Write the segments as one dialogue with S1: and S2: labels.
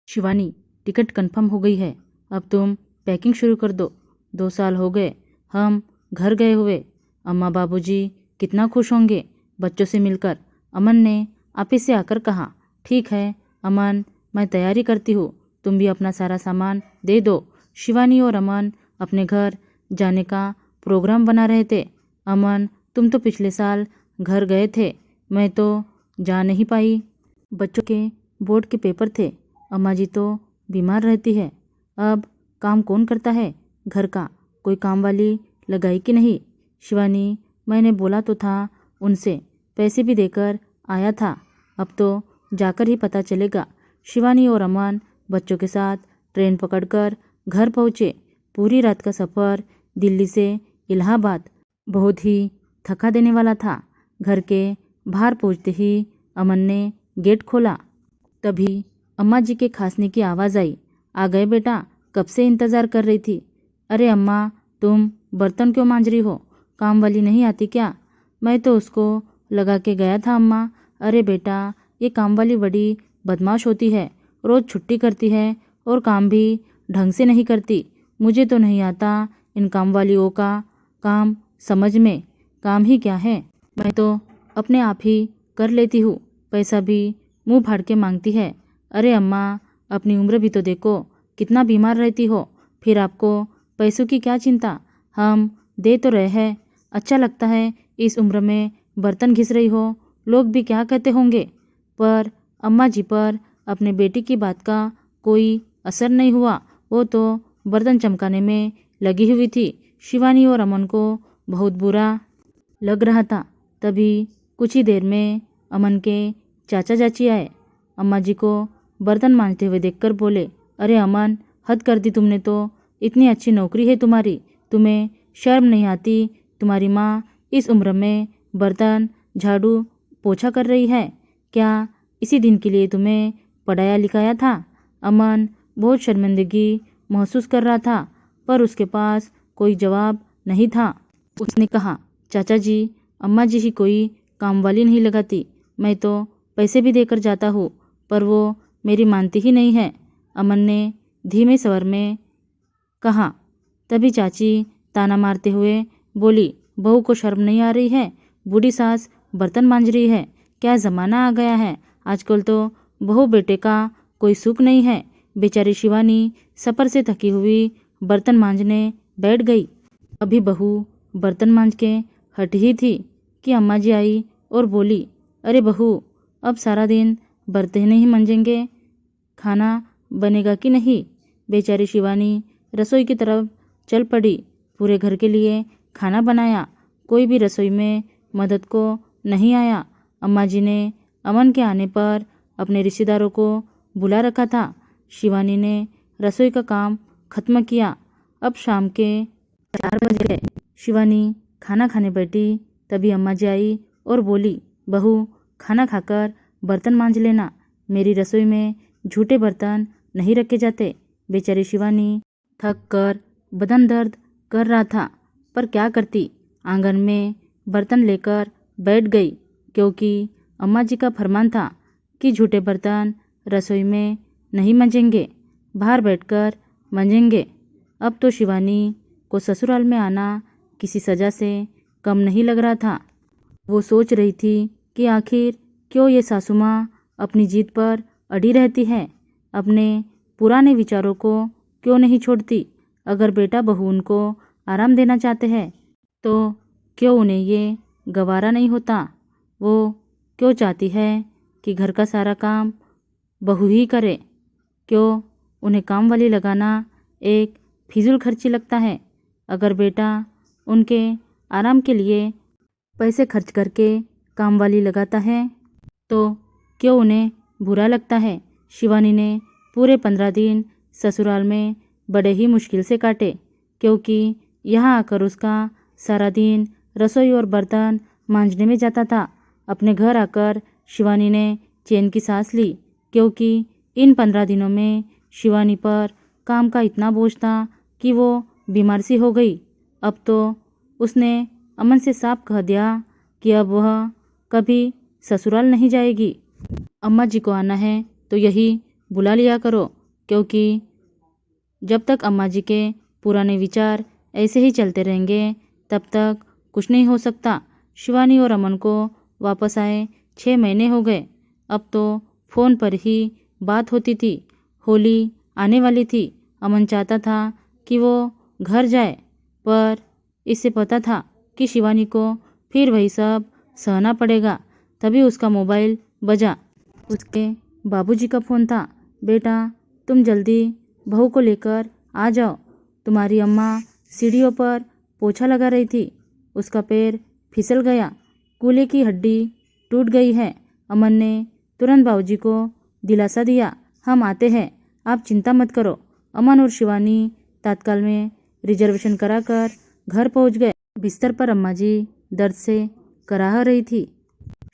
S1: Shivani, ticket confirm हो गई है। अब तुम पैकिंग शुरू कर दो। 2 साल हो गए हम घर गए हुए। अम्मा बाबूजी कितना खुश होंगे बच्चों से मिलकर। अमन ने ऑफिस से आकर कहा। ठीक है अमन, मैं तैयारी करती हूँ, तुम भी अपना सारा सामान दे दो। शिवानी और अमन अपने घर जाने का प्रोग्राम बना रहे थे। अमन, तुम तो पिछले साल घर गए थे, मैं तो जा नहीं पाई। बच्चों के बोर्ड के पेपर थे। अम्मा जी तो बीमार रहती है। अब काम कौन करता है घर का? कोई काम वाली लगाई कि नहीं? शिवानी, मैंने बोला तो था उनसे, पैसे भी देकर आया था। अब तो जाकर ही पता चलेगा। शिवानी और अमन बच्चों के साथ ट्रेन पकड़कर घर पहुँचे। पूरी रात का सफ़र दिल्ली से इलाहाबाद बहुत ही थका देने वाला था। घर के बाहर पहुँचते ही अमन ने गेट खोला। तभी अम्मा जी के खांसने की आवाज़ आई। आ गए बेटा, कब से इंतज़ार कर रही थी। अरे अम्मा, तुम बर्तन क्यों मांज रही हो? काम वाली नहीं आती क्या? मैं तो उसको लगा के गया था अम्मा। अरे बेटा, ये काम वाली बड़ी बदमाश होती है, रोज़ छुट्टी करती है और काम भी ढंग से नहीं करती। मुझे तो नहीं आता इन काम वालियों का काम समझ में। काम ही क्या है, मैं तो अपने आप ही कर लेती हूँ। पैसा भी मुंह फाड़ के मांगती है। अरे अम्मा, अपनी उम्र भी तो देखो, कितना बीमार रहती हो, फिर आपको पैसों की क्या चिंता? हम दे तो रहे हैं। अच्छा लगता है इस उम्र में बर्तन घिस रही हो, लोग भी क्या कहते होंगे। पर अम्मा जी पर अपने बेटी की बात का कोई असर नहीं हुआ। वो तो बर्तन चमकाने में लगी हुई थी। शिवानी और अमन को बहुत बुरा लग रहा था। तभी कुछ ही देर में अमन के चाचा चाची आए। अम्मा जी को बर्तन मांजते हुए देखकर बोले, अरे अमन, हद कर दी तुमने तो। इतनी अच्छी नौकरी है तुम्हारी, तुम्हें शर्म नहीं आती? तुम्हारी माँ इस उम्र में बर्तन झाड़ू पोछा कर रही है क्या? इसी दिन के लिए तुम्हें पढ़ाया लिखाया था? अमन बहुत शर्मिंदगी महसूस कर रहा था, पर उसके पास कोई जवाब नहीं था। उसने कहा, चाचा जी, अम्मा जी ही कोई काम वाली नहीं लगाती। मैं तो पैसे भी देकर जाता हूँ, पर वो मेरी मानती ही नहीं है। अमन ने धीमे स्वर में कहा। तभी चाची ताना मारते हुए बोली, बहू को शर्म नहीं आ रही है? बूढ़ी सास बर्तन मांज रही है। क्या ज़माना आ गया है, आजकल तो बहू बेटे का कोई सुख नहीं है। बेचारी शिवानी सफ़र से थकी हुई बर्तन मांजने बैठ गई। अभी बहू बर्तन मांज के हट ही थी कि अम्मा जी आई और बोली, अरे बहू, अब सारा दिन बर्तन ही मांजेंगे, खाना बनेगा कि नहीं? बेचारी शिवानी रसोई की तरफ चल पड़ी। पूरे घर के लिए खाना बनाया, कोई भी रसोई में मदद को नहीं आया। अम्मा जी ने अमन के आने पर अपने रिश्तेदारों को बुला रखा था। शिवानी ने रसोई का काम खत्म किया। अब शाम के 4 बज गए। शिवानी खाना खाने बैठी, तभी अम्मा जी आई और बोली, बहू, खाना खाकर बर्तन मांज लेना, मेरी रसोई में झूठे बर्तन नहीं रखे जाते। बेचारी शिवानी थक कर बदन दर्द कर रहा था, पर क्या करती, आंगन में बर्तन लेकर बैठ गई, क्योंकि अम्मा जी का फरमान था कि झूठे बर्तन रसोई में नहीं मंजेंगे, बाहर बैठकर मंजेंगे। अब तो शिवानी को ससुराल में आना किसी सज़ा से कम नहीं लग रहा था। वो सोच रही थी कि आखिर क्यों ये सासू माँ अपनी जिद पर अड़ी रहती है, अपने पुराने विचारों को क्यों नहीं छोड़ती। अगर बेटा बहू उनको आराम देना चाहते हैं तो क्यों उन्हें ये गवारा नहीं होता। वो क्यों चाहती है कि घर का सारा काम बहू ही करे। क्यों उन्हें काम वाली लगाना एक फिजूल खर्ची लगता है। अगर बेटा उनके आराम के लिए पैसे खर्च करके काम वाली लगाता है तो क्यों उन्हें बुरा लगता है। शिवानी ने पूरे 15 दिन ससुराल में बड़े ही मुश्किल से काटे, क्योंकि यहाँ आकर उसका सारा दिन रसोई और बर्तन मांजने में जाता था। अपने घर आकर शिवानी ने चैन की सांस ली, क्योंकि इन 15 दिनों में शिवानी पर काम का इतना बोझ था कि वो बीमार सी हो गई। अब तो उसने अमन से साफ कह दिया कि अब वह कभी ससुराल नहीं जाएगी। अम्मा जी को आना है तो यही बुला लिया करो, क्योंकि जब तक अम्मा जी के पुराने विचार ऐसे ही चलते रहेंगे तब तक कुछ नहीं हो सकता। शिवानी और अमन को वापस आए 6 महीने हो गए। अब तो फ़ोन पर ही बात होती थी। होली आने वाली थी। अमन चाहता था कि वो घर जाए, पर इसे पता था कि शिवानी को फिर वही सब सहना पड़ेगा। तभी उसका मोबाइल बजा। उसके बाबूजी का फ़ोन था। बेटा, तुम जल्दी बहू को लेकर आ जाओ। तुम्हारी अम्मा सीढ़ियों पर पोछा लगा रही थी। उसका पैर फिसल गया। कूल्हे की हड्डी टूट गई है। अमन ने तुरंत बाबूजी को दिलासा दिया। हम आते हैं, आप चिंता मत करो। अमन और शिवानी तत्काल में रिजर्वेशन कराकर घर पहुंच गए। बिस्तर पर अम्मा जी दर्द से कराह रही थी।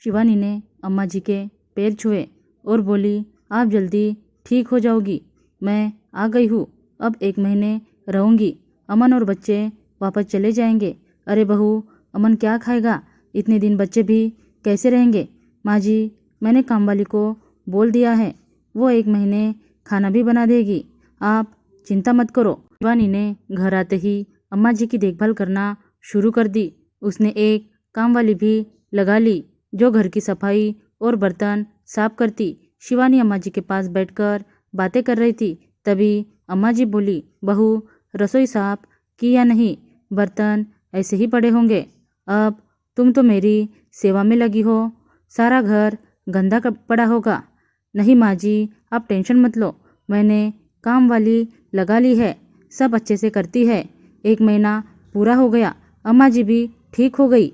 S1: शिवानी ने अम्मा जी के पैर छुए और बोली, आप जल्दी ठीक हो जाओगी। मैं आ गई हूँ। अब 1 महीने रहूँगी। अमन और बच्चे वापस चले जाएंगे। अरे बहू, अमन क्या खाएगा? इतने दिन बच्चे भी कैसे रहेंगे? माँ जी, मैंने कामवाली को बोल दिया है, वो 1 महीने खाना भी बना देगी। आप चिंता मत करो। शिवानी ने घर आते ही अम्मा जी की देखभाल करना शुरू कर दी। उसने एक कामवाली भी लगा ली जो घर की सफाई और बर्तन साफ करती। शिवानी अम्मा जी के पास बैठकर बातें कर रही थी। तभी अम्मा जी बोली, बहू, रसोई साफ की या नहीं? बर्तन ऐसे ही पड़े होंगे। अब तुम तो मेरी सेवा में लगी हो, सारा घर गंदा पड़ा होगा। नहीं माँ जी, आप टेंशन मत लो, मैंने काम वाली लगा ली है, सब अच्छे से करती है। 1 महीना पूरा हो गया, अम्मा जी भी ठीक हो गई।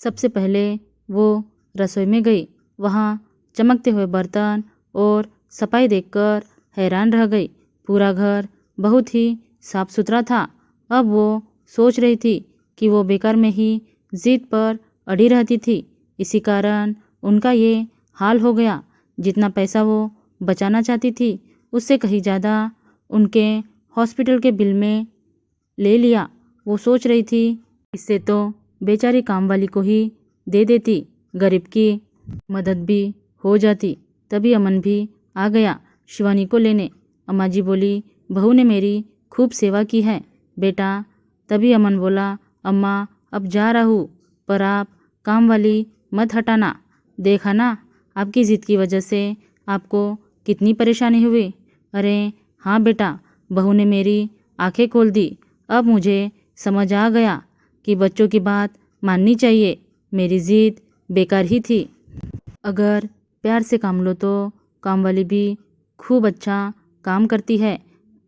S1: सबसे पहले वो रसोई में गई। वहाँ चमकते हुए बर्तन और सफाई देखकर हैरान रह गई। पूरा घर बहुत ही साफ सुथरा था। अब वो सोच रही थी कि वो बेकार में ही जिद पर अड़ी रहती थी। इसी कारण उनका ये हाल हो गया। जितना पैसा वो बचाना चाहती थी उससे कहीं ज़्यादा उनके हॉस्पिटल के बिल में ले लिया। वो सोच रही थी इससे तो बेचारी कामवाली को ही दे देती, गरीब की मदद भी हो जाती। तभी अमन भी आ गया शिवानी को लेने। अम्मा जी बोली, बहू ने मेरी खूब सेवा की है बेटा। तभी अमन बोला, अम्मा अब जा रहा हूँ, पर आप काम वाली मत हटाना। देखा ना, आपकी जिद की वजह से आपको कितनी परेशानी हुई। अरे हाँ बेटा, बहू ने मेरी आंखें खोल दी। अब मुझे समझ आ गया कि बच्चों की बात माननी चाहिए। मेरी जिद बेकार ही थी। अगर प्यार से काम लो तो कामवाली भी खूब अच्छा काम करती है।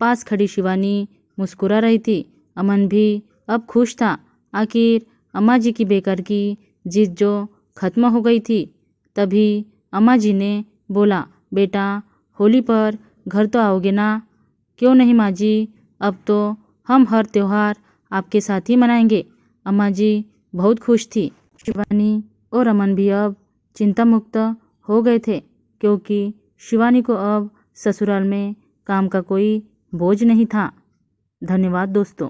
S1: पास खड़ी शिवानी मुस्कुरा रही थी। अमन भी अब खुश था। आखिर अम्मा जी की बेकार की जिद जो खत्म हो गई थी। तभी अम्मा जी ने बोला, बेटा होली पर घर तो आओगे ना? क्यों नहीं माँ जी, अब तो हम हर त्योहार आपके साथ ही मनाएंगे। अम्मा जी बहुत खुश थी। शिवानी और अमन भी अब चिंता मुक्त हो गए थे, क्योंकि शिवानी को अब ससुराल में काम का कोई बोझ नहीं था। धन्यवाद दोस्तों।